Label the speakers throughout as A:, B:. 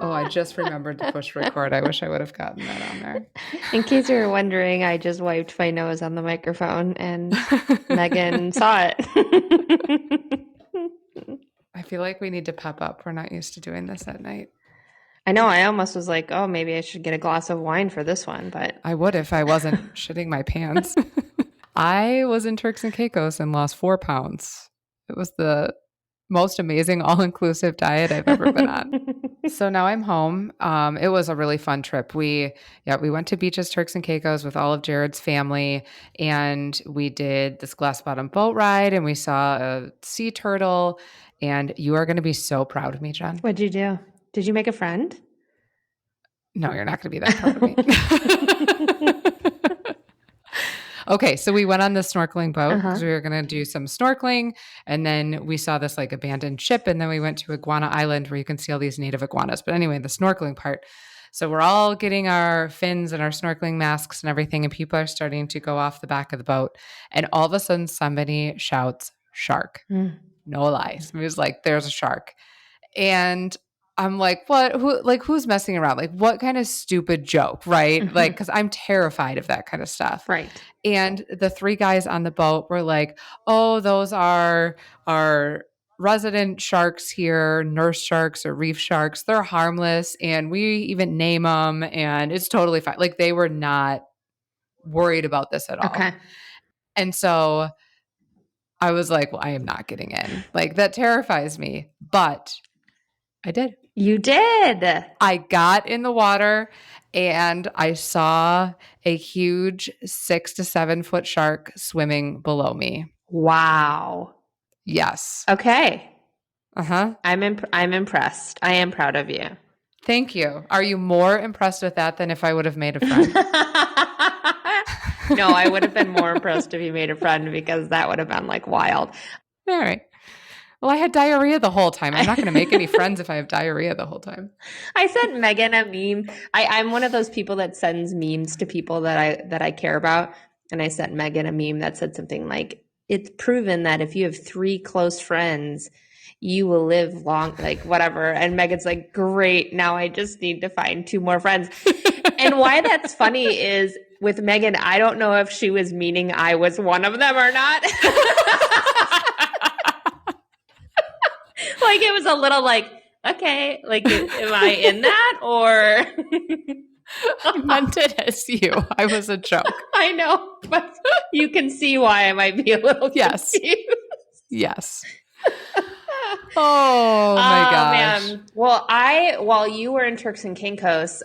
A: Oh, I just remembered to push record. I wish I would have gotten that on there.
B: In case you were wondering, I just wiped my nose on the microphone and Megan saw it.
A: I feel like we need to pep up. We're not used to doing this at night.
B: I know, I almost was like, oh, maybe I should get a glass of wine for this one, but
A: I would if I wasn't shitting my pants. I was in Turks and Caicos and lost 4 pounds. It was the most amazing all-inclusive diet I've ever been on. So now I'm home. It was a really fun trip. We went to Beaches, Turks and Caicos with all of Jared's family, and we did this glass bottom boat ride, and we saw a sea turtle. And you are going to be so proud of me, Jen.
B: What'd you do? Did you make a friend?
A: No, you're not going to be that proud of me. Okay, so we went on the snorkeling boat because we were going to do some snorkeling, and then we saw this like abandoned ship, and then we went to Iguana Island where you can see all these native iguanas. But anyway, the snorkeling part. So we're all getting our fins and our snorkeling masks and everything, and people are starting to go off the back of the boat, and all of a sudden somebody shouts, "Shark!" No lies. It was like, "There's a shark," and I'm like, what? Who's messing around? Like, what kind of stupid joke, right? Like, because I'm terrified of that kind of stuff.
B: Right.
A: And the three guys on the boat were like, oh, those are our resident sharks here, nurse sharks or reef sharks. They're harmless. And we even name them and it's totally fine. Like, they were not worried about this at all.
B: Okay.
A: And so I was like, well, I am not getting in. Like, that terrifies me. But I did.
B: You did.
A: I got in the water and I saw a huge 6 to 7 foot shark swimming below me.
B: Wow.
A: Yes.
B: Okay.
A: Uh-huh.
B: I'm impressed. I am proud of you.
A: Thank you. Are you more impressed with that than if I would have made a friend?
B: No, I would have been more impressed if you made a friend because that would have been like wild.
A: All right. Well, I had diarrhea the whole time. I'm not going to make any friends if I have diarrhea the whole time.
B: I sent Megan a meme. I'm one of those people that sends memes to people that I care about. And I sent Megan a meme that said something like, it's proven that if you have 3 close friends, you will live long, like whatever. And Megan's like, great. Now I just need to find 2 more friends. And why that's funny is with Megan, I don't know if she was meaning I was one of them or not. Like it was a little like, okay, like am I in that or?
A: I meant it as you. I was a joke.
B: I know, but you can see why I might be a little confused.
A: Yes. Oh my gosh.
B: Man. Well, while you were in Turks and Caicos,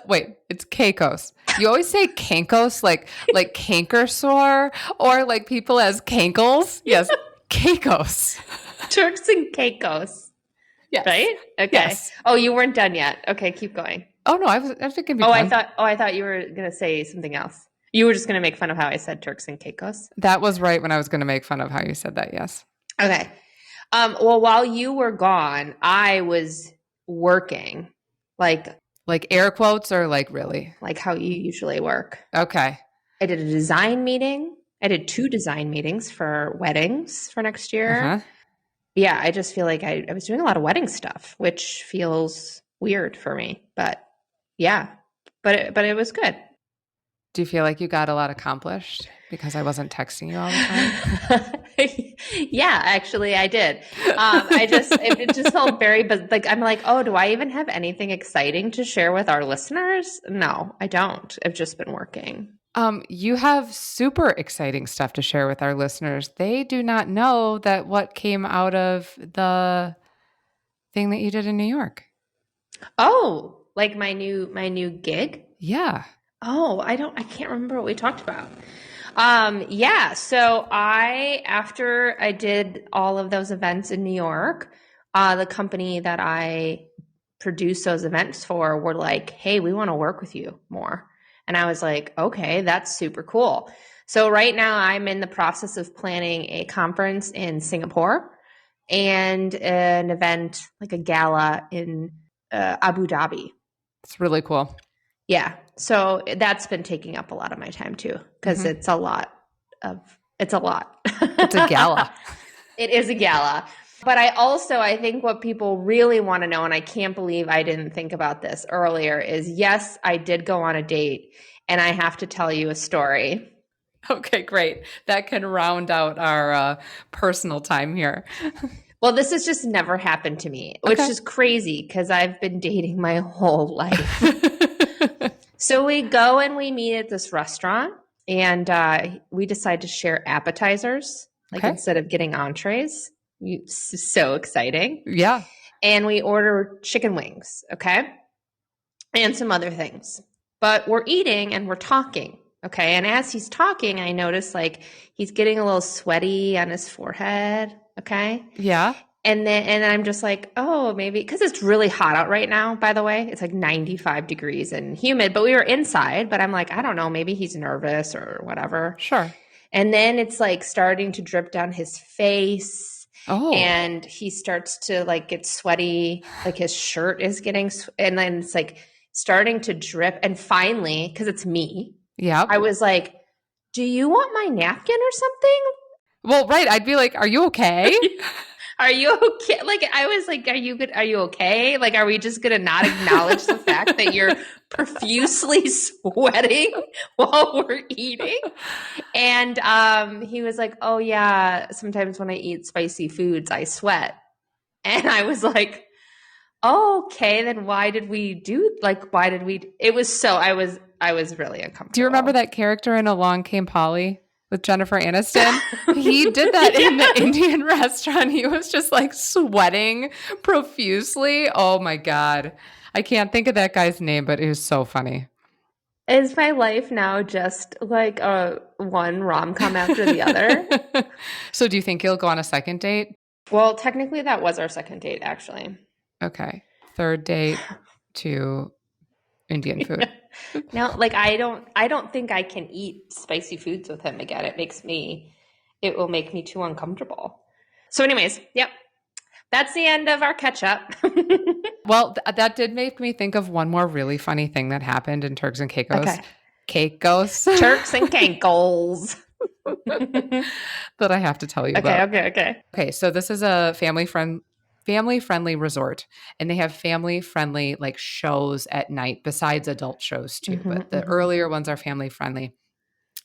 A: wait, it's Caicos. You always say Caicos like canker sore or like people as cankles. Yes, Caicos.
B: Turks and Caicos.
A: Yes.
B: Right? Okay.
A: Yes.
B: Oh, you weren't done yet. Okay, keep going.
A: Oh no, I was thinking.
B: I thought you were gonna say something else. You were just gonna make fun of how I said Turks and Caicos.
A: That was right when I was gonna make fun of how you said that. Yes.
B: Okay. Well, while you were gone, I was working, like
A: air quotes or like really,
B: like how you usually work.
A: Okay.
B: I did a design meeting. I did 2 design meetings for weddings for next year.
A: Uh-huh.
B: Yeah, I just feel like I was doing a lot of wedding stuff, which feels weird for me. But yeah, but it was good.
A: Do you feel like you got a lot accomplished because I wasn't texting you all the time?
B: Yeah, actually, I did. It just felt very, but like I'm like, oh, do I even have anything exciting to share with our listeners? No, I don't. I've just been working.
A: You have super exciting stuff to share with our listeners. They do not know that what came out of the thing that you did in New York.
B: Oh, like my new gig?
A: Yeah.
B: Oh, I can't remember what we talked about. Yeah. So after I did all of those events in New York, the company that I produced those events for were like, hey, we want to work with you more. And I was like, okay, that's super cool. So right now I'm in the process of planning a conference in Singapore and an event, like a gala in Abu Dhabi.
A: It's really cool.
B: Yeah. So that's been taking up a lot of my time too, because it's a lot. It's
A: a gala.
B: It is a gala. But I think what people really want to know, and I can't believe I didn't think about this earlier, is yes, I did go on a date, and I have to tell you a story.
A: Okay, great. That can round out our personal time here.
B: Well, this has just never happened to me, which is crazy because I've been dating my whole life. So we go and we meet at this restaurant, and we decide to share appetizers, like instead of getting entrees. So exciting.
A: Yeah.
B: And we order chicken wings, okay? And some other things. But we're eating and we're talking, okay? And as he's talking, I notice like he's getting a little sweaty on his forehead, okay?
A: Yeah.
B: And I'm just like, oh, maybe, because it's really hot out right now, by the way. It's like 95 degrees and humid, but we were inside. But I'm like, I don't know, maybe he's nervous or whatever.
A: Sure.
B: And then it's like starting to drip down his face.
A: Oh.
B: And he starts to like get sweaty, like his shirt is getting, and then it's like starting to drip. And finally, because it's me, I was like, do you want my napkin or something?
A: Well, right. I'd be like, are you okay?
B: Are you okay? Like, I was like, are you good? Are you okay? Like, are we just going to not acknowledge the fact that you're profusely sweating while we're eating? And he was like, oh yeah, sometimes when I eat spicy foods, I sweat. And I was like, oh, okay, then why did we, it was so, I was really uncomfortable.
A: Do you remember that character in Along Came Polly? With Jennifer Aniston. He did that in the Indian restaurant. He was just like sweating profusely. Oh my God. I can't think of that guy's name, but it was so funny.
B: Is my life now just like one rom-com after the other?
A: So do you think you'll go on a second date?
B: Well, technically that was our second date, actually.
A: Okay. Third date to Indian food.
B: No, like I don't think I can eat spicy foods with him again. It will make me too uncomfortable. So anyways, yep. That's the end of our catch up.
A: Well, that did make me think of one more really funny thing that happened in Turks and Caicos.
B: Okay.
A: Caicos.
B: Turks and Caicos.
A: That I have to tell you about.
B: Okay.
A: So this is a family-friendly resort, and they have family-friendly like shows at night besides adult shows too, but the earlier ones are family-friendly.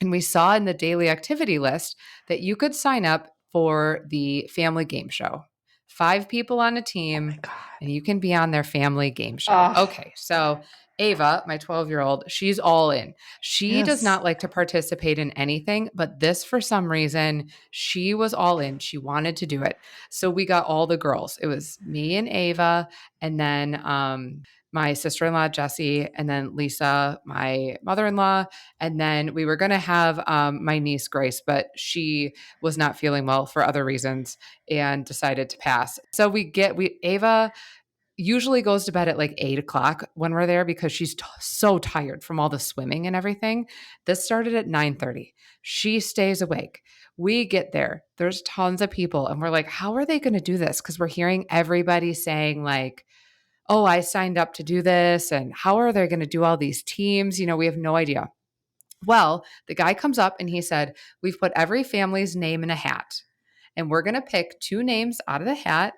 A: And we saw in the daily activity list that you could sign up for the family game show. 5 people on a team, and you can be on their family game show. Okay, so Ava, my 12-year-old, she's all in. She does not like to participate in anything, but this, for some reason, she was all in. She wanted to do it. So we got all the girls. It was me and Ava, and then my sister-in-law, Jessie, and then Lisa, my mother-in-law. And then we were going to have my niece, Grace, but she was not feeling well for other reasons and decided to pass. So Ava usually goes to bed at like 8:00 when we're there because she's so tired from all the swimming and everything. This started at 9:30. She stays awake. We get there. There's tons of people. And we're like, how are they going to do this? Because we're hearing everybody saying like, oh, I signed up to do this. And how are they going to do all these teams? We have no idea. Well, the guy comes up and he said, we've put every family's name in a hat. And we're going to pick 2 names out of the hat.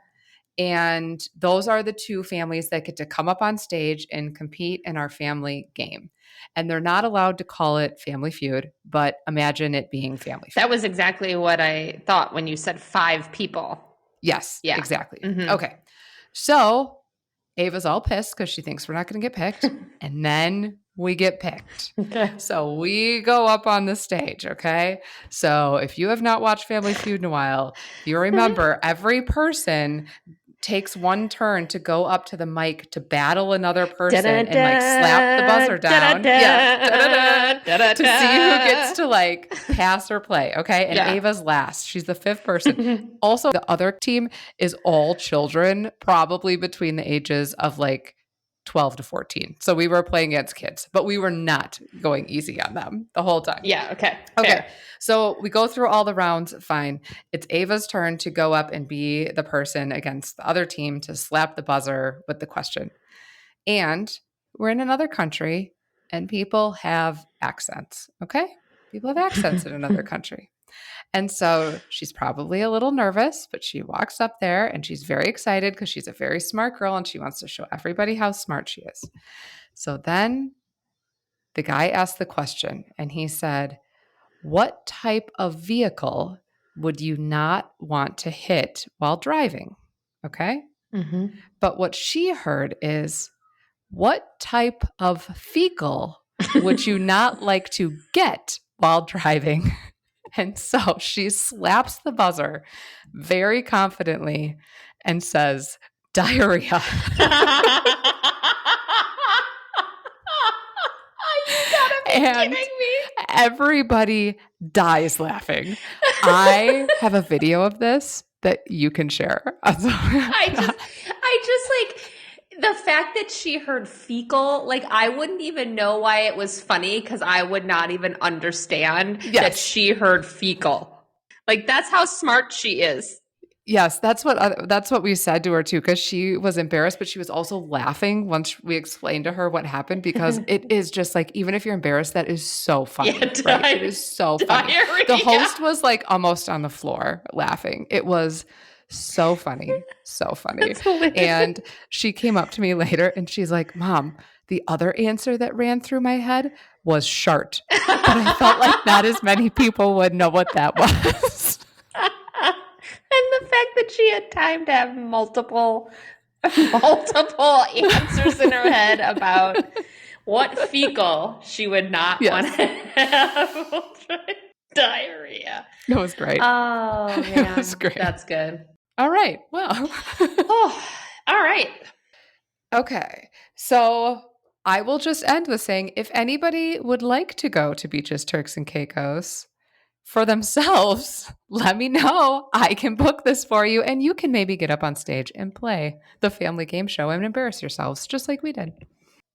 A: And those are the 2 families that get to come up on stage and compete in our family game. And they're not allowed to call it Family Feud, but imagine it being Family Feud.
B: That was exactly what I thought when you said 5 people.
A: Yes, exactly. Okay. So Ava's all pissed because she thinks we're not going to get picked. And then we get picked.
B: Okay.
A: So we go up on the stage, okay? So if you have not watched Family Feud in a while, you remember every person takes one turn to go up to the mic to battle another person and like slap the buzzer down. To see who gets to like pass or play, okay? And Ava's last. She's the 5th person. Also, the other team is all children, probably between the ages of like 12 to 14. So we were playing against kids, but we were not going easy on them the whole time.
B: Yeah, okay.
A: Okay. So we go through all the rounds, fine. It's Ava's turn to go up and be the person against the other team to slap the buzzer with the question. And we're in another country, and people have accents, okay? People have accents in another country. And so she's probably a little nervous, but she walks up there and she's very excited because she's a very smart girl and she wants to show everybody how smart she is. So then the guy asked the question and he said, "What type of vehicle would you not want to hit while driving?" Okay.
B: Mm-hmm.
A: But what she heard is, "What type of fecal would you not like to get while driving?" And so she slaps the buzzer very confidently and says, "Diarrhea."
B: You gotta be
A: And
B: kidding me.
A: everybody dies laughing. I have a video of this that you can share.
B: I just like the fact that she heard fecal, like I wouldn't even know why it was funny because I would not even understand that she heard fecal. Like that's how smart she is.
A: Yes, that's what we said to her too, because she was embarrassed, but she was also laughing once we explained to her what happened, because it is just like, even if you're embarrassed, that is so funny.
B: Yeah,
A: right? It is so funny. The host was like almost on the floor laughing. It was so funny. So funny. And she came up to me later and she's like, "Mom, the other answer that ran through my head was shart." But I felt like not as many people would know what that was.
B: And the fact that she had time to have multiple answers in her head about what fecal she would not want to have. Diarrhea.
A: It was great.
B: Oh, man.
A: It was great.
B: That's good.
A: All right. Well.
B: Oh, all right.
A: Okay. So I will just end with saying, if anybody would like to go to Beaches, Turks, and Caicos for themselves, let me know. I can book this for you, and you can maybe get up on stage and play the family game show and embarrass yourselves just like we did.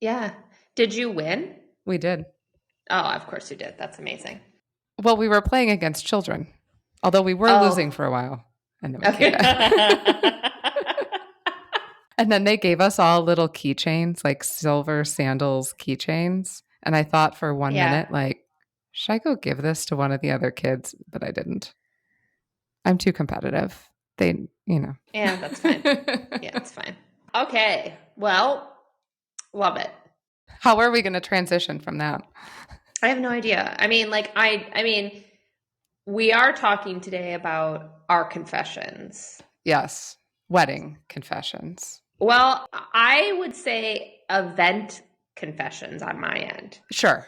B: Yeah. Did you win?
A: We did.
B: Oh, of course you did. That's amazing.
A: Well, we were playing against children, although we were losing for a while. And then we came back. And then they gave us all little keychains, like silver sandals keychains. And I thought for 1 minute, like, should I go give this to one of the other kids? But I didn't. I'm too competitive. They,
B: Yeah, that's fine. Yeah, it's fine. Okay. Well, love it.
A: How are we going to transition from that?
B: I have no idea. I mean, we are talking today about our confessions.
A: Yes. Wedding confessions.
B: Well, I would say event confessions on my end.
A: Sure.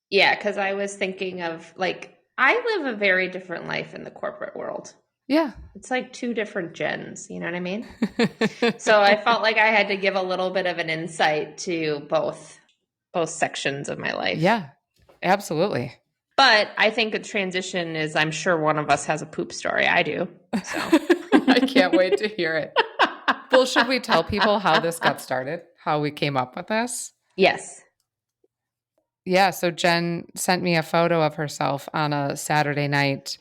B: Yeah, because I was thinking of I live a very different life in the corporate world.
A: Yeah.
B: It's like two different gens, you know what I mean? So I felt like I had to give a little bit of an insight to both sections of my life.
A: Yeah, absolutely.
B: But I think a transition is, I'm sure one of us has a poop story. I do. So
A: I can't wait to hear it. Well, should we tell people how this got started? How we came up with this?
B: Yes.
A: Yeah, so Jen sent me a photo of herself on a Saturday night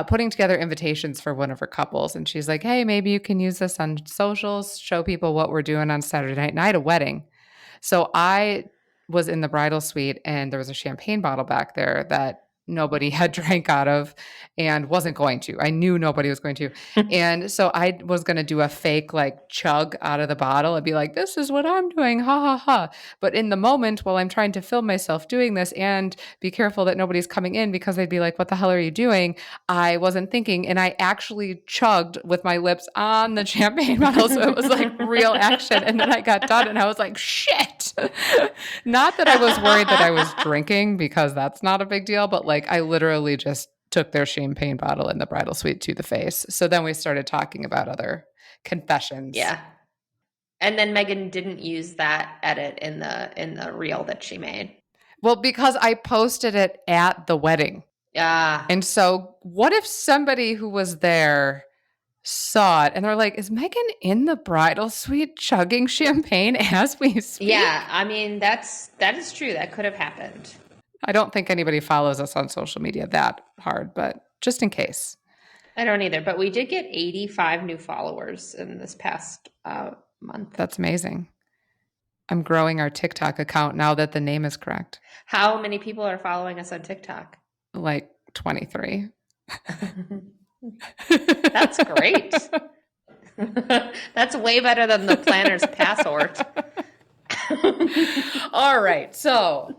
A: putting together invitations for one of her couples. And she's like, "Hey, maybe you can use this on socials, show people what we're doing on Saturday night." And I had a wedding. So I was in the bridal suite and there was a champagne bottle back there that nobody had drank out of and wasn't going to. I knew nobody was going to. And so I was going to do a fake chug out of the bottle and be like, "This is what I'm doing. Ha ha ha." But in the moment, while I'm trying to film myself doing this and be careful that nobody's coming in because they'd be like, "What the hell are you doing?" I wasn't thinking. And I actually chugged with my lips on the champagne bottle. So it was like real action. And then I got done and I was like, shit. Not that I was worried that I was drinking, because that's not a big deal, but I literally just took their champagne bottle in the bridal suite to the face. So then we started talking about other confessions.
B: Yeah. And then Megan didn't use that edit in the reel that she made.
A: Well, because I posted it at the wedding.
B: Yeah.
A: And so what if somebody who was there saw it and they're like, "Is Megan in the bridal suite chugging champagne as we speak?"
B: Yeah, I mean, that is true. That could have happened.
A: I don't think anybody follows us on social media that hard, but just in case.
B: I don't either, but we did get 85 new followers in this past month.
A: That's amazing. I'm growing our TikTok account now that the name is correct.
B: How many people are following us on TikTok?
A: Like 23.
B: That's great. That's way better than the planner's password.
A: All right. So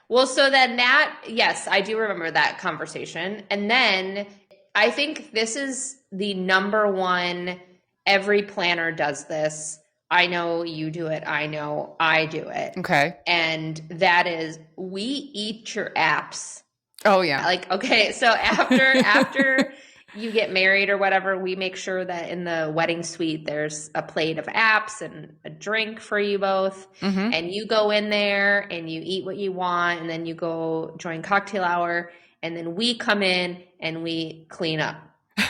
B: then yes, I do remember that conversation. And then I think this is the number one, every planner does this. I know you do it. I know I do it.
A: Okay.
B: And that is, we eat your apps.
A: Oh, yeah.
B: Like, okay, so after you get married or whatever, we make sure that in the wedding suite there's a plate of apps and a drink for you both.
A: Mm-hmm.
B: And you go in there and you eat what you want, and then you go join cocktail hour, and then we come in and we clean up.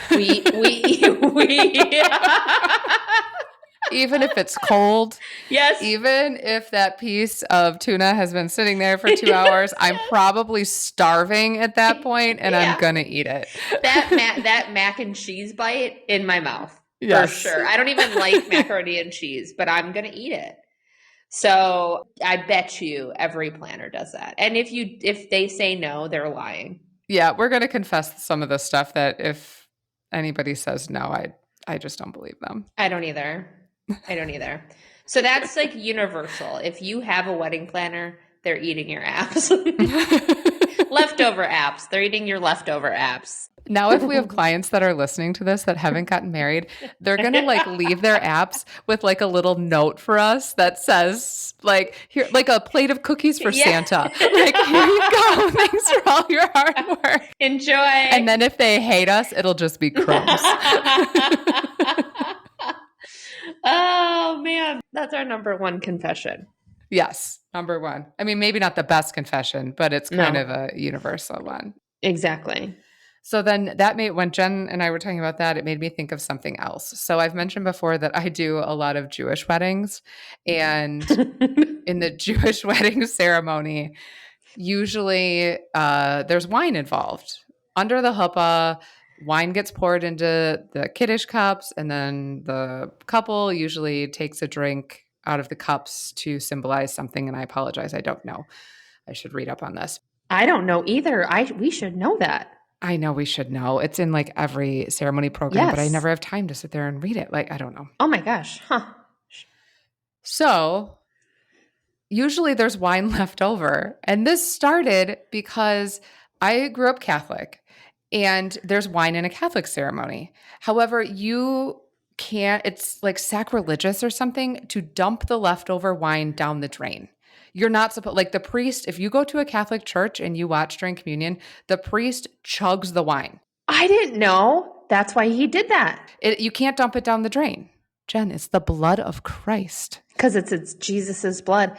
B: We
A: Even if it's cold.
B: Yes.
A: Even if that piece of tuna has been sitting there for 2 hours, I'm probably starving at that point, and I'm going to eat it.
B: That mac and cheese bite in my mouth. Yes. For sure. I don't even like macaroni and cheese, but I'm going to eat it. So I bet you every planner does that. And if they say no, they're lying.
A: Yeah, we're going to confess some of the stuff that if anybody says no, I just don't believe them.
B: I don't either. So that's like universal. If you have a wedding planner, they're eating your apps. Leftover apps. They're eating your leftover apps.
A: Now, if we have clients that are listening to this that haven't gotten married, they're going to like leave their apps with like a little note for us that says like, here, like a plate of cookies for Santa. Like, here you go. Thanks for all your hard work.
B: Enjoy.
A: And then if they hate us, it'll just be crumbs.
B: Oh, man. That's our number one confession.
A: Yes, number one. I mean, maybe not the best confession, but it's kind of a universal one.
B: Exactly.
A: So then when Jen and I were talking about that, it made me think of something else. So I've mentioned before that I do a lot of Jewish weddings. And in the Jewish wedding ceremony, usually there's wine involved. Under the huppah, wine gets poured into the Kiddush cups, and then the couple usually takes a drink out of the cups to symbolize something. And I apologize, I don't know. I should read up on this.
B: I don't know either. We should know that.
A: I know we should know. It's in like every ceremony program, but I never have time to sit there and read it. Like, I don't know.
B: Oh my gosh. Huh.
A: So usually there's wine left over. And this started because I grew up Catholic and there's wine in a Catholic ceremony. However, you can't, it's like sacrilegious or something to dump the leftover wine down the drain. You're not supposed, like the priest, if you go to a Catholic church and you watch during communion, the priest chugs the wine.
B: I didn't know. That's why he did that.
A: You can't dump it down the drain. Jen, it's the blood of Christ.
B: Because it's Jesus's blood.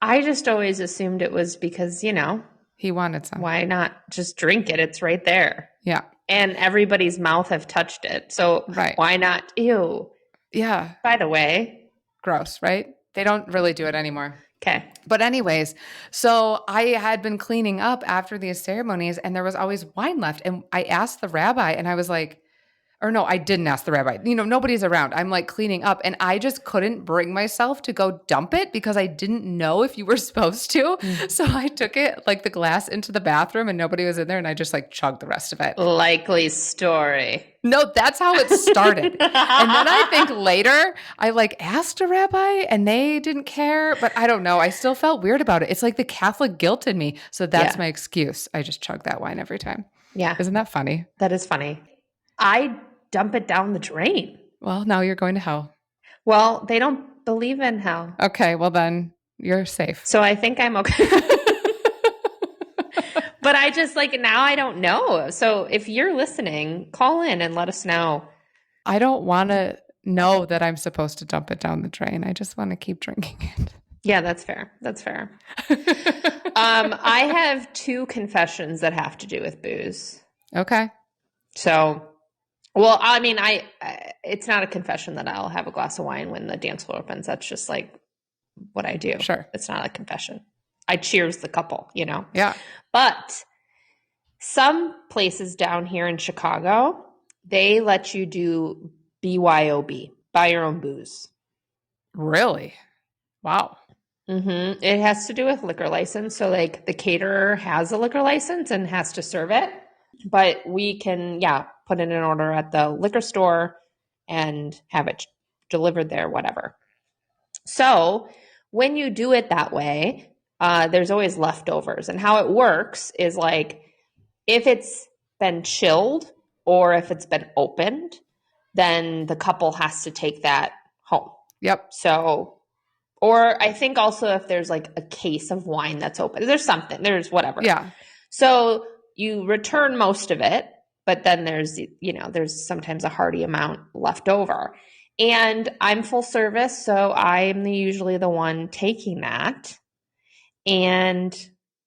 B: I just always assumed it was because,
A: he wanted some.
B: Why not just drink it? It's right there.
A: Yeah.
B: And everybody's mouth have touched it. So Why not? Ew.
A: Yeah.
B: By the way.
A: Gross, right? They don't really do it anymore.
B: Okay.
A: But anyways, so I had been cleaning up after these ceremonies and there was always wine left. And I asked the rabbi and I was like, or no, I didn't ask the rabbi. Nobody's around. I'm like cleaning up and I just couldn't bring myself to go dump it because I didn't know if you were supposed to. So I took it, like the glass, into the bathroom and nobody was in there and I just like chugged the rest of it.
B: Likely story.
A: No, that's how it started. And then I think later I like asked a rabbi and they didn't care, but I don't know. I still felt weird about it. It's like the Catholic guilt in me. So that's my excuse. I just chug that wine every time.
B: Yeah.
A: Isn't that funny?
B: That is funny. I dump it down the drain.
A: Well, now you're going to hell.
B: Well, they don't believe in hell.
A: Okay, well then you're safe.
B: So I think I'm okay. But I just now I don't know. So if you're listening, call in and let us know.
A: I don't want to know that I'm supposed to dump it down the drain. I just want to keep drinking it.
B: Yeah, that's fair. That's fair. I have 2 confessions that have to do with booze.
A: Okay.
B: So, well, I mean, it's not a confession that I'll have a glass of wine when the dance floor opens. That's just like what I do.
A: Sure.
B: It's not a confession. I cheers the couple,
A: Yeah.
B: But some places down here in Chicago, they let you do BYOB, buy your own booze.
A: Really? Wow.
B: Mm-hmm. It has to do with liquor license. So like the caterer has a liquor license and has to serve it, but we can, put in an order at the liquor store and have it delivered there, whatever. So when you do it that way, there's always leftovers. And how it works is like if it's been chilled or if it's been opened, then the couple has to take that home.
A: Yep.
B: So, or I think also if there's like a case of wine that's open, there's whatever.
A: Yeah.
B: So you return most of it, but then there's sometimes a hearty amount left over. And I'm full service, so I'm usually the one taking that. And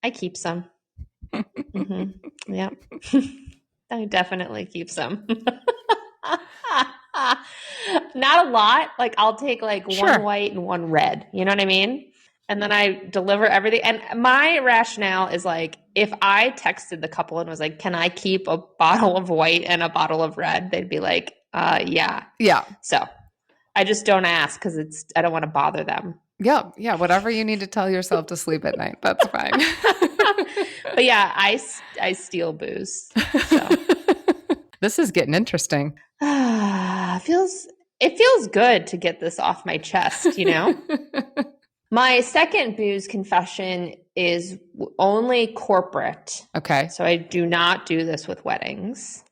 B: I keep some. Mm-hmm. Yeah. I definitely keep some. Not a lot. Like I'll take like one white and one red. You know what I mean? And then I deliver everything. And my rationale is like, if I texted the couple and was like, can I keep a bottle of white and a bottle of red? They'd be like, yeah.
A: Yeah.
B: So I just don't ask because I don't want to bother them.
A: Yeah. Yeah. Whatever you need to tell yourself to sleep at night. That's fine.
B: But yeah, I steal booze. So.
A: This is getting interesting.
B: It feels good to get this off my chest, you know? My second booze confession is only corporate.
A: Okay.
B: So I do not do this with weddings.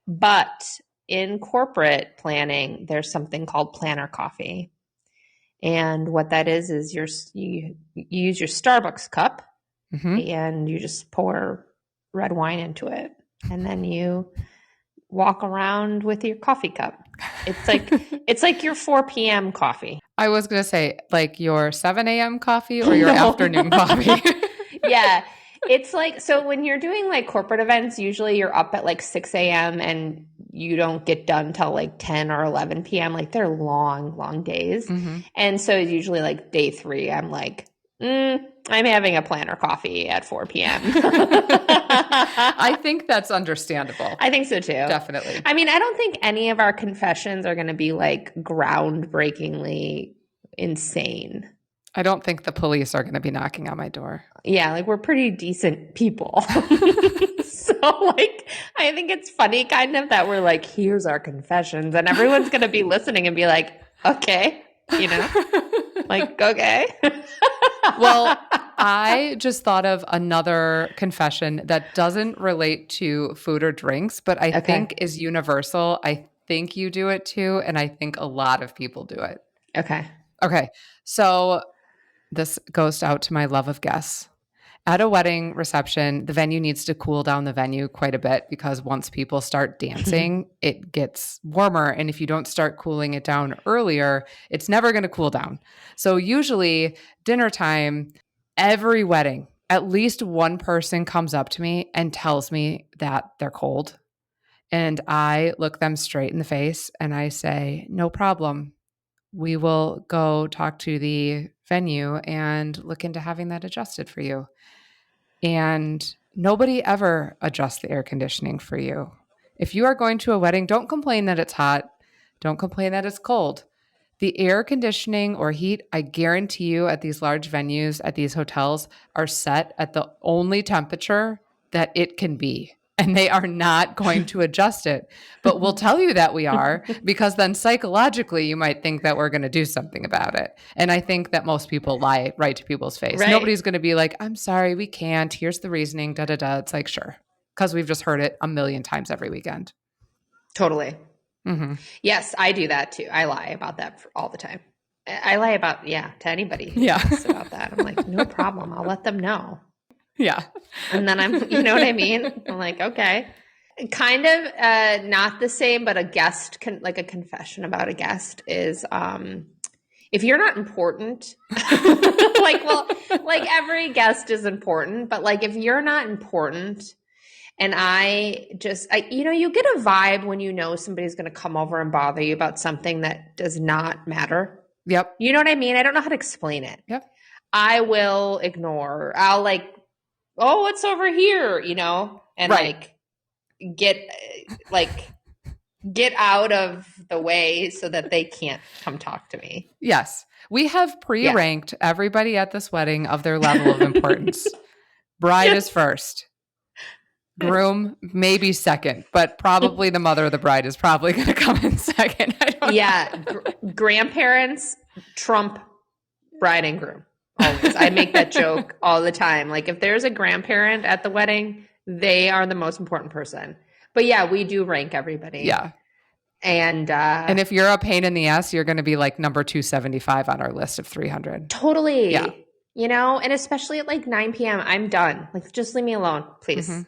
B: But in corporate planning, there's something called planner coffee. And what that is you use your Starbucks cup and you just pour red wine into it. And then you walk around with your coffee cup. It's like your 4 p.m. coffee.
A: I was going to say like your 7 a.m. coffee or your afternoon coffee.
B: Yeah. It's like, so when you're doing like corporate events, usually you're up at like 6 a.m. and you don't get done till like 10 or 11 p.m. Like they're long, long days. Mm-hmm. And so usually like day 3, I'm like, I'm having a planner coffee at 4 p.m.
A: I think that's understandable.
B: I think so too.
A: Definitely.
B: I mean, I don't think any of our confessions are going to be like groundbreakingly insane.
A: I don't think the police are going to be knocking on my door.
B: Yeah, like we're pretty decent people. So like, I think it's funny kind of that we're like, here's our confessions and everyone's going to be listening and be like, okay, you know, like, okay.
A: Well, I just thought of another confession that doesn't relate to food or drinks, but I think is universal. I think you do it too, and I think a lot of people do it. Okay. So this goes out to my love of guests. At a wedding reception, the venue needs to cool down the venue quite a bit because once people start dancing, it gets warmer. And if you don't start cooling it down earlier, it's never going to cool down. So usually dinner time, every wedding, at least one person comes up to me and tells me that they're cold. And I look them straight in the face and I say, no problem. We will go talk to the venue and look into having that adjusted for you. And nobody ever adjusts the air conditioning for you. If you are going to a wedding, don't complain that it's hot. Don't complain that it's cold. The air conditioning or heat, I guarantee you at these large venues, at these hotels, are set at the only temperature that it can be. And they are not going to adjust it. But we'll tell you that we are, because then psychologically you might think that we're going to do something about it. And I think that most people lie right to people's face. Right. Nobody's going to be like, I'm sorry, we can't. Here's the reasoning, da-da-da. It's like, sure. Because we've just heard it a million times every weekend.
B: Totally. Mm-hmm. Yes, I do that too. I lie about that all the time. I lie about, to anybody who asks about that. I'm like, no problem. I'll let them know.
A: Yeah.
B: And then you know what I mean? I'm like, okay. Kind of not the same, but a confession about a guest is if you're not important, like every guest is important, but like if you're not important and you get a vibe when you know somebody's going to come over and bother you about something that does not matter.
A: Yep.
B: You know what I mean? I don't know how to explain it.
A: Yep.
B: I will ignore. I'll like, oh, it's over here, you know, and get like get out of the way so that they can't come talk to me.
A: Yes. We have pre-ranked everybody at this wedding of their level of importance. Bride is first. Groom, maybe second, but probably the mother of the bride is probably going to come in second.
B: Grandparents trump bride and groom. Always. I make that joke all the time. Like if there's a grandparent at the wedding, they are the most important person. But yeah, we do rank everybody.
A: Yeah.
B: And
A: if you're a pain in the ass, you're going to be like number 275 on our list of 300.
B: Totally.
A: Yeah.
B: You know, and especially at like 9 p.m., I'm done. Like, just leave me alone, please. Mm-hmm.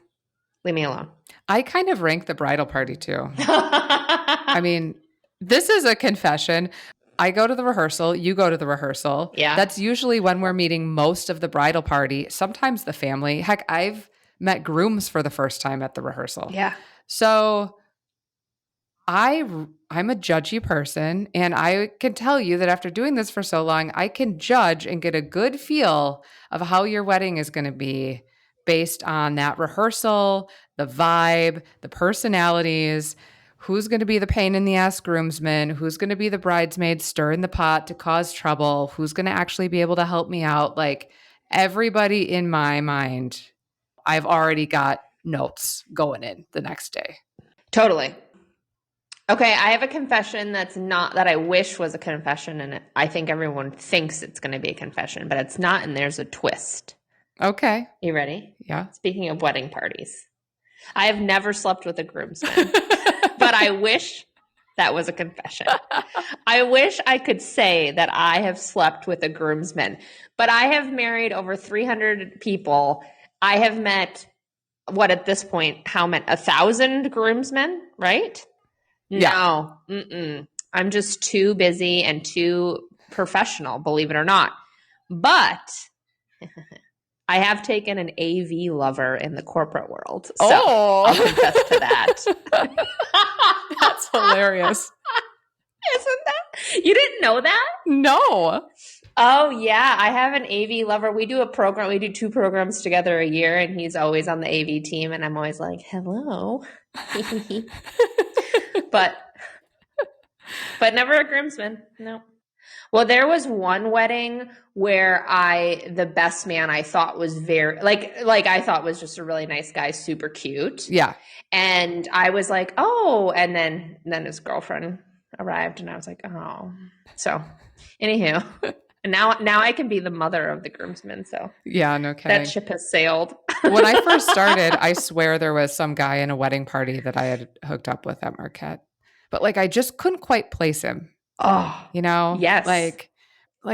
B: Leave me alone.
A: I kind of rank the bridal party too. I mean, this is a confession. I go to the rehearsal. You go to the rehearsal.
B: Yeah.
A: That's usually when we're meeting most of the bridal party, sometimes the family. Heck, I've met grooms for the first time at the rehearsal.
B: Yeah.
A: So I'm a judgy person, and I can tell you that after doing this for so long, I can judge and get a good feel of how your wedding is going to be based on that rehearsal, the vibe, the personalities, who's going to be the pain in the ass groomsman, who's going to be the bridesmaid stirring the pot to cause trouble, who's going to actually be able to help me out. Like everybody in my mind, I've already got notes going in the next day.
B: Totally. Okay, I have a confession that's not, that I wish was a confession, and I think everyone thinks it's going to be a confession, but it's not, and there's a twist.
A: Okay.
B: You ready?
A: Yeah.
B: Speaking of wedding parties, I have never slept with a groomsman, but I wish that was a confession. I wish I could say that I have slept with a groomsman, but I have married over 300 people. I have met, what at this point, how many? 1,000 groomsmen, right?
A: Yeah.
B: No, I'm just too busy and too professional, believe it or not. But I have taken an AV lover in the corporate world. So I'll confess to that.
A: That's hilarious.
B: Isn't that? You didn't know that?
A: No.
B: Oh, yeah. I have an AV lover. We do a program. We do 2 programs together a year, and he's always on the AV team. And I'm always like, hello. But never a groomsman. No. Well, there was one wedding where the best man I thought was very, like I thought was just a really nice guy, super cute.
A: Yeah.
B: And I was like, oh, and then his girlfriend arrived, and I was like, oh. So, anywho, and now I can be the mother of the groomsmen. So
A: yeah, no kidding.
B: That ship has sailed.
A: When I first started, I swear there was some guy in a wedding party that I had hooked up with at Marquette, but like I just couldn't quite place him.
B: Oh,
A: you know,
B: yes,
A: like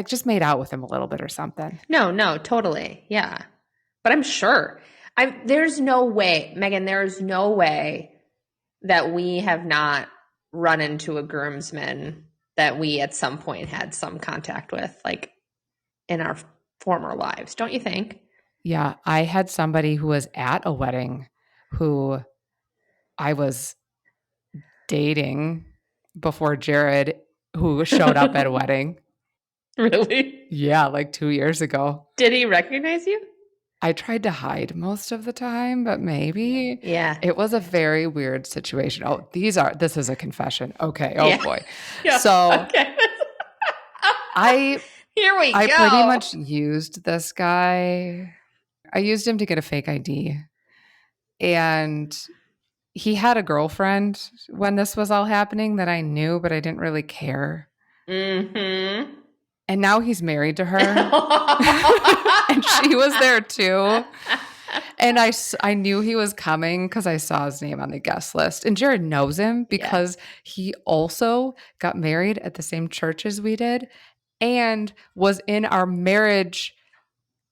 A: just made out with him a little bit or something.
B: No, totally, yeah. But I'm sure. There's no way, Megan. There's no way that we have not run into a groomsman that we at some point had some contact with, like in our former lives. Don't you think?
A: Yeah, I had somebody who was at a wedding who I was dating before Jared, who showed up at a wedding.
B: Really?
A: Yeah, like 2 years ago.
B: Did he recognize you?
A: I tried to hide most of the time, but maybe.
B: Yeah.
A: It was a very weird situation. Oh, this is a confession. Okay. Oh, yeah. Boy.
B: Yeah.
A: So
B: okay.
A: Here we
B: go.
A: I pretty much used this guy. I used him to get a fake ID. And he had a girlfriend when this was all happening that I knew, but I didn't really care.
B: Mm-hmm.
A: And now he's married to her. And she was there too. And I knew he was coming because I saw his name on the guest list. And Jared knows him because he also got married at the same church as we did and was in our marriage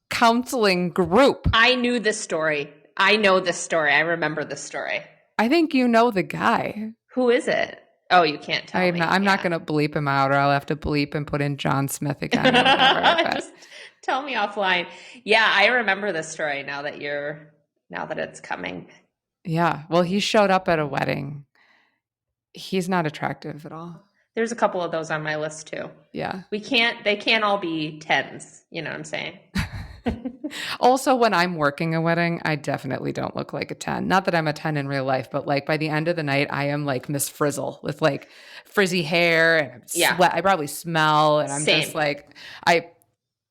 A: counseling group.
B: I knew this story. I know this story. I remember this story.
A: I think you know the guy.
B: Who is it? Oh, you can't tell me.
A: I'm not going to bleep him out, or I'll have to bleep and put in John Smith again. Or whatever,
B: just tell me offline. Yeah, I remember this story now that it's coming.
A: Yeah. Well, he showed up at a wedding. He's not attractive at all.
B: There's a couple of those on my list too.
A: Yeah.
B: They can't all be 10s. You know what I'm saying?
A: Also, when I'm working a wedding, I definitely don't look like a 10. Not that I'm a 10 in real life, but like by the end of the night, I am like Miss Frizzle with like frizzy hair and I'm
B: Yeah,
A: sweat. I probably smell and I'm just
B: same.
A: like, I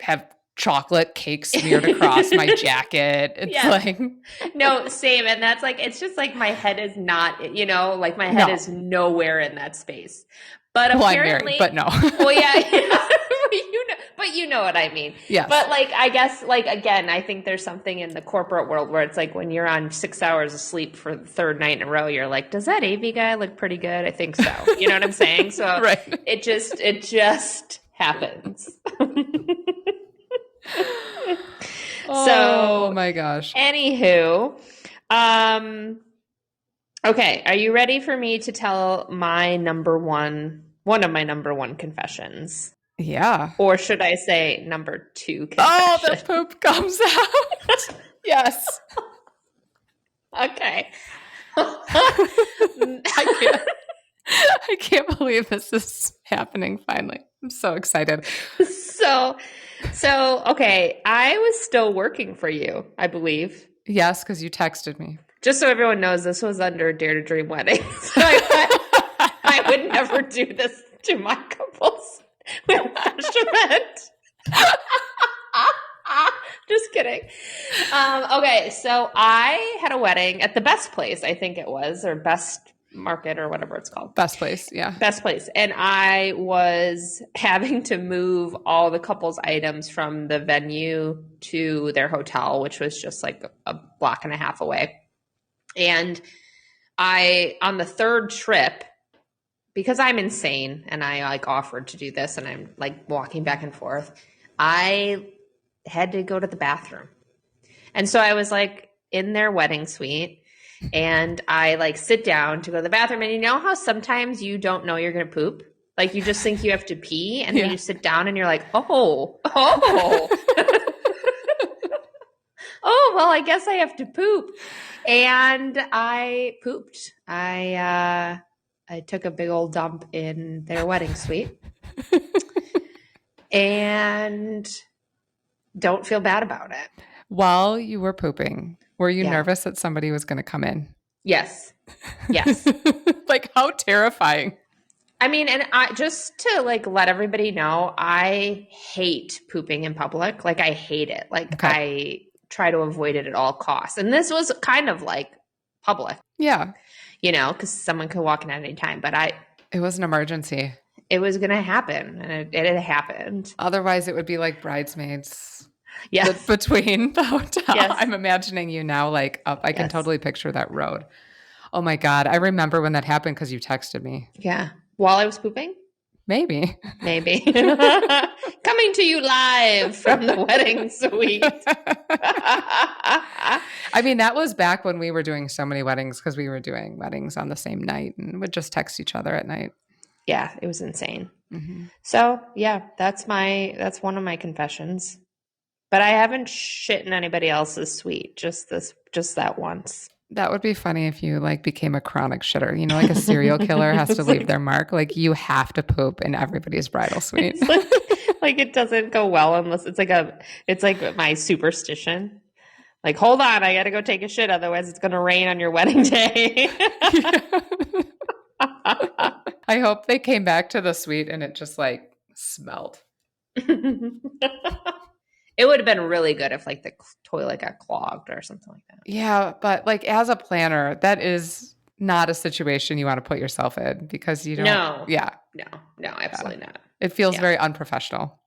A: have chocolate cake smeared across my jacket. It's
B: Yes.
A: like,
B: No, same. And that's like, it's just like my head is not, like my head
A: no.
B: is nowhere in that space. But
A: Well, I'm married,
B: apparently,
A: but no.
B: well, yeah, but you know what I mean.
A: Yes.
B: But like, I guess, like, again, I think there's something in the corporate world where it's like when you're on 6 hours of sleep for the third night in a row, you're like, does that AV guy look pretty good? I think so. You know what I'm saying? So
A: Right.
B: it just happens.
A: Oh
B: So,
A: my gosh.
B: anywho, okay, are you ready for me to tell my one of my number one confessions?
A: Yeah.
B: Or should I say number two
A: Oh,
B: confession?
A: the poop comes out. Yes.
B: Okay.
A: I can't believe this is happening finally. I'm so excited.
B: So, okay, I was still working for you, I believe.
A: Yes, because you texted me.
B: Just so everyone knows, this was under Dare to Dream Wedding. So I would never do this to my couples with bachelorette. Just kidding. Okay, so I had a wedding at the best place, I think it was, or best market or whatever it's called.
A: Best place, yeah.
B: Best place. And I was having to move all the couple's items from the venue to their hotel, which was just like a block and a half away. And on the third trip, because I'm insane and I like offered to do this and I'm like walking back and forth, I had to go to the bathroom. And so I was like in their wedding suite and I like sit down to go to the bathroom. And you know how sometimes you don't know you're going to poop? Like you just think you have to pee and then you sit down and you're like, oh, oh, well, I guess I have to poop. And I pooped. I took a big old dump in their wedding suite. And don't feel bad about it.
A: While you were pooping, were you nervous that somebody was going to come in?
B: Yes. Yes.
A: Like how terrifying.
B: I mean, and just to like let everybody know, I hate pooping in public. Like I hate it. Like I try to avoid it at all costs. And this was kind of like public.
A: Yeah.
B: Because someone could walk in at any time. But
A: it was an emergency. It
B: was going to happen. And it had happened.
A: Otherwise, it would be like Bridesmaids.
B: Yes.
A: Between the hotel.
B: Yes.
A: I'm imagining you now like up. I can totally picture that road. Oh my God. I remember when that happened because you texted me.
B: Yeah. While I was pooping?
A: Maybe.
B: Coming to you live from the wedding suite.
A: I mean, that was back when we were doing so many weddings because we were doing weddings on the same night and would just text each other at night.
B: Yeah, it was insane.
A: Mm-hmm.
B: So yeah, that's one of my confessions. But I haven't shit in anybody else's suite. Just that once.
A: That would be funny if you like became a chronic shitter. Like a serial killer has to leave their mark. Like you have to poop in everybody's bridal suite.
B: Like it doesn't go well unless it's like my superstition. Like, hold on, I got to go take a shit. Otherwise it's going to rain on your wedding day.
A: I hope they came back to the suite and it just like smelled.
B: It would have been really good if like the toilet got clogged or something like that.
A: Yeah, but like as a planner, that is not a situation you want to put yourself in because you don't.
B: No.
A: Yeah.
B: No, absolutely not.
A: It feels very unprofessional.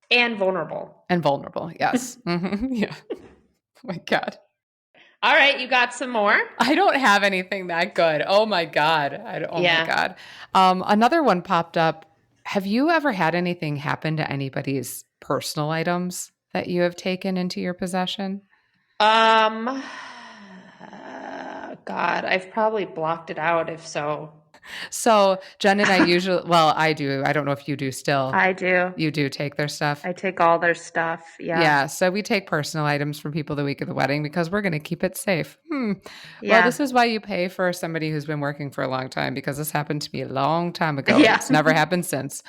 B: And vulnerable.
A: Yes. Mm-hmm. Yeah. Oh my God.
B: All right, you got some more?
A: I don't have anything that good. Oh my God. My God. Another one popped up. Have you ever had anything happen to anybody's personal items that you have taken into your possession?
B: God, I've probably blocked it out if so.
A: So Jen and I usually, well, I do. I don't know if you do still.
B: I do.
A: You do take their stuff.
B: I take all their stuff. Yeah.
A: Yeah. So we take personal items from people the week of the wedding because we're going to keep it safe. Well,
B: Yeah.
A: this is why you pay for somebody who's been working for a long time because this happened to me a long time ago and
B: Yeah.
A: it's never happened since.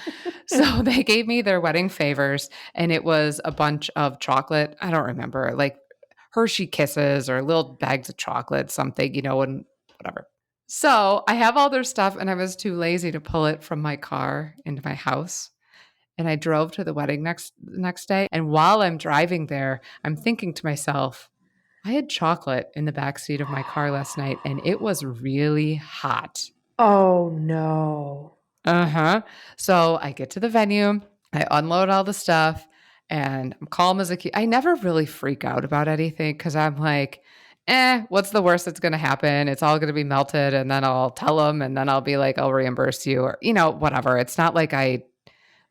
A: So they gave me their wedding favors and it was a bunch of chocolate. I don't remember, like Hershey Kisses or little bags of chocolate, something, and whatever. So I have all their stuff and I was too lazy to pull it from my car into my house. And I drove to the wedding next day. And while I'm driving there, I'm thinking to myself, I had chocolate in the back seat of my car last night and it was really hot.
B: Oh no.
A: Uh-huh. So I get to the venue, I unload all the stuff, and I'm calm as a key. I never really freak out about anything because I'm like, what's the worst that's going to happen? It's all going to be melted, and then I'll tell them, and then I'll be like, I'll reimburse you, or, whatever. It's not like I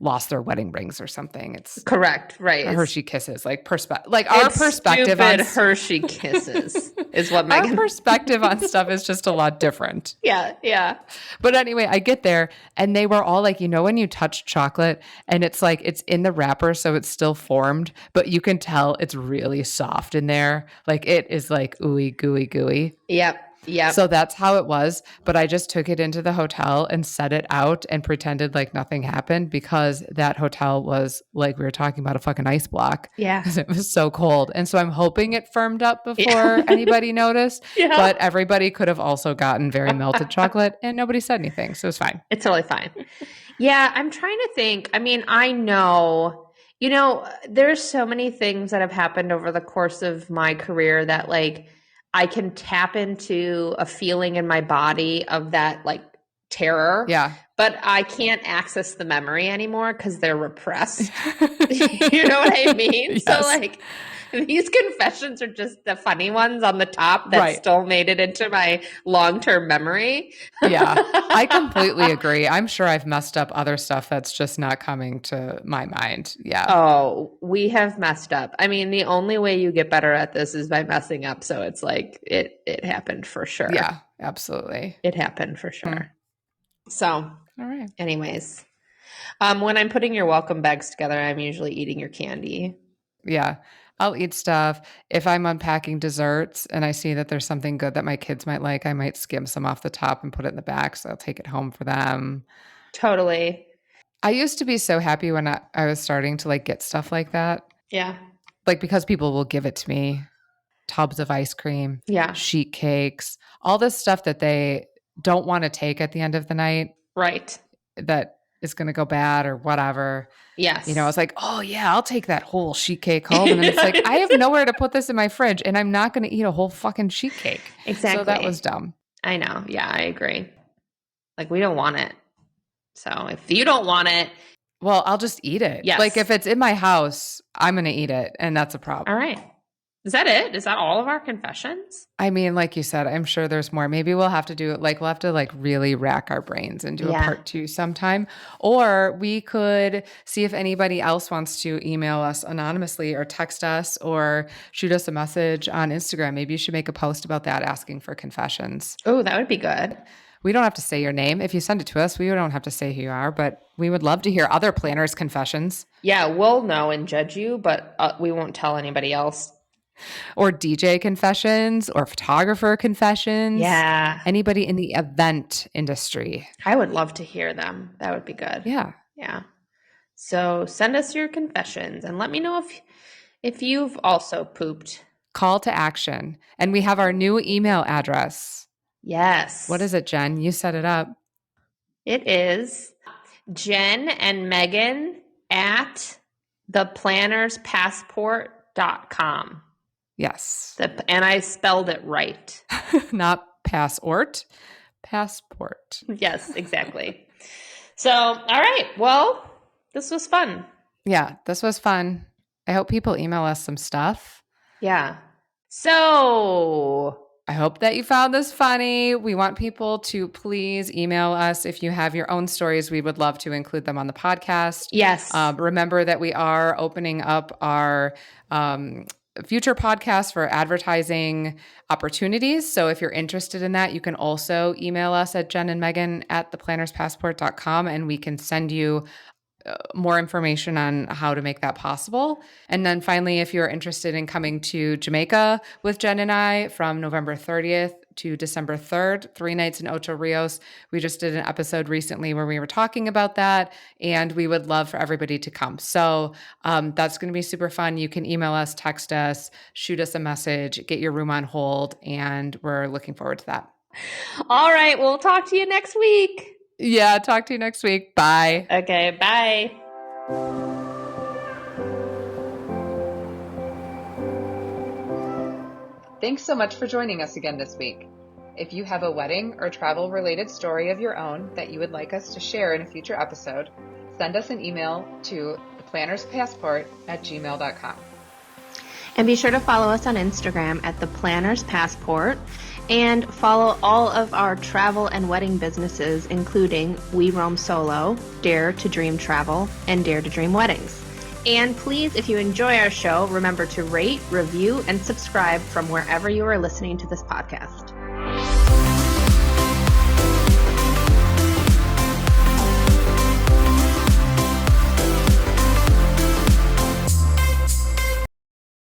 A: lost their wedding rings or something. It's
B: correct, right?
A: Hershey Kisses, like our perspective on
B: Hershey Kisses is what
A: our perspective on stuff is just a lot different.
B: Yeah.
A: But anyway, I get there and they were all like, when you touch chocolate and it's like it's in the wrapper, so it's still formed, but you can tell it's really soft in there. Like it is like ooey gooey gooey.
B: Yep.
A: So that's how it was. But I just took it into the hotel and set it out and pretended like nothing happened because that hotel was like we were talking about a fucking ice block.
B: Yeah.
A: Because it was so cold. And so I'm hoping it firmed up before anybody noticed.
B: Yeah.
A: But everybody could have also gotten very melted chocolate and nobody said anything. So it's fine.
B: It's totally fine. Yeah. I'm trying to think. I mean, I know. There's so many things that have happened over the course of my career that like I can tap into a feeling in my body of that like terror.
A: Yeah.
B: But I can't access the memory anymore because they're repressed. You know what I mean?
A: Yes.
B: So like these confessions are just the funny ones on the top that still made it into my long-term memory.
A: Yeah, I completely agree. I'm sure I've messed up other stuff that's just not coming to my mind. Yeah.
B: Oh, we have messed up. I mean, the only way you get better at this is by messing up. So it's like it happened for sure.
A: Yeah, absolutely.
B: It happened for sure. So,
A: all right.
B: Anyways, when I'm putting your welcome bags together, I'm usually eating your candy.
A: Yeah. I'll eat stuff. If I'm unpacking desserts and I see that there's something good that my kids might like, I might skim some off the top and put it in the back. So I'll take it home for them.
B: Totally.
A: I used to be so happy when I was starting to like get stuff like that.
B: Yeah.
A: Like because people will give it to me. Tubs of ice cream.
B: Yeah.
A: Sheet cakes. All this stuff that they don't want to take at the end of the night.
B: Right.
A: That is going to go bad or whatever.
B: Yes.
A: I was like, oh yeah, I'll take that whole sheet cake home. And then it's like, I have nowhere to put this in my fridge and I'm not going to eat a whole fucking sheet cake.
B: Exactly.
A: So that was dumb.
B: I know. Yeah, I agree. Like we don't want it. So if you don't want it.
A: Well, I'll just eat it.
B: Yes.
A: Like if it's in my house, I'm going to eat it. And that's a problem.
B: All right. Is that it? Is that all of our confessions?
A: I mean, like you said, I'm sure there's more. Maybe we'll have to do it. Like we'll have to like really rack our brains and do a part 2 sometime. Or we could see if anybody else wants to email us anonymously or text us or shoot us a message on Instagram. Maybe you should make a post about that asking for confessions.
B: Oh, that would be good.
A: We don't have to say your name. If you send it to us, we don't have to say who you are, but we would love to hear other planners' confessions.
B: Yeah, we'll know and judge you, but we won't tell anybody else.
A: Or DJ confessions or photographer confessions.
B: Yeah.
A: Anybody in the event industry.
B: I would love to hear them. That would be good.
A: Yeah.
B: Yeah. So send us your confessions and let me know if you've also pooped.
A: Call to action. And we have our new email address.
B: Yes.
A: What is it, Jen? You set it up.
B: It is Jen and Megan at theplannerspassport.com.
A: Yes.
B: And I spelled it right.
A: Not passort, passport.
B: Yes, exactly. So, all right. Well, this was fun.
A: Yeah, this was fun. I hope people email us some stuff.
B: Yeah. So
A: I hope that you found this funny. We want people to please email us if you have your own stories. We would love to include them on the podcast.
B: Yes.
A: Remember that we are opening up our future podcasts for advertising opportunities. So if you're interested in that, you can also email us at jenandmegan@theplannerspassport.com, and we can send you more information on how to make that possible. And then finally, if you're interested in coming to Jamaica with Jen and I from November 30th to December 3rd, 3 nights in Ocho Rios, we just did an episode recently where we were talking about that, and we would love for everybody to come. So that's going to be super fun. You can email us, text us, shoot us a message, get your room on hold, and we're looking forward to that.
B: All right. We'll talk to you next week.
A: Yeah, talk to you next week. Bye.
B: Okay, bye.
A: Thanks so much for joining us again this week. If you have a wedding or travel-related story of your own that you would like us to share in a future episode, send us an email to theplannerspassport@gmail.com.
B: And be sure to follow us on Instagram at The Planner's Passport, and follow all of our travel and wedding businesses, including We Roam Solo, Dare to Dream Travel, and Dare to Dream Weddings. And please, if you enjoy our show, remember to rate, review, and subscribe from wherever you are listening to this podcast.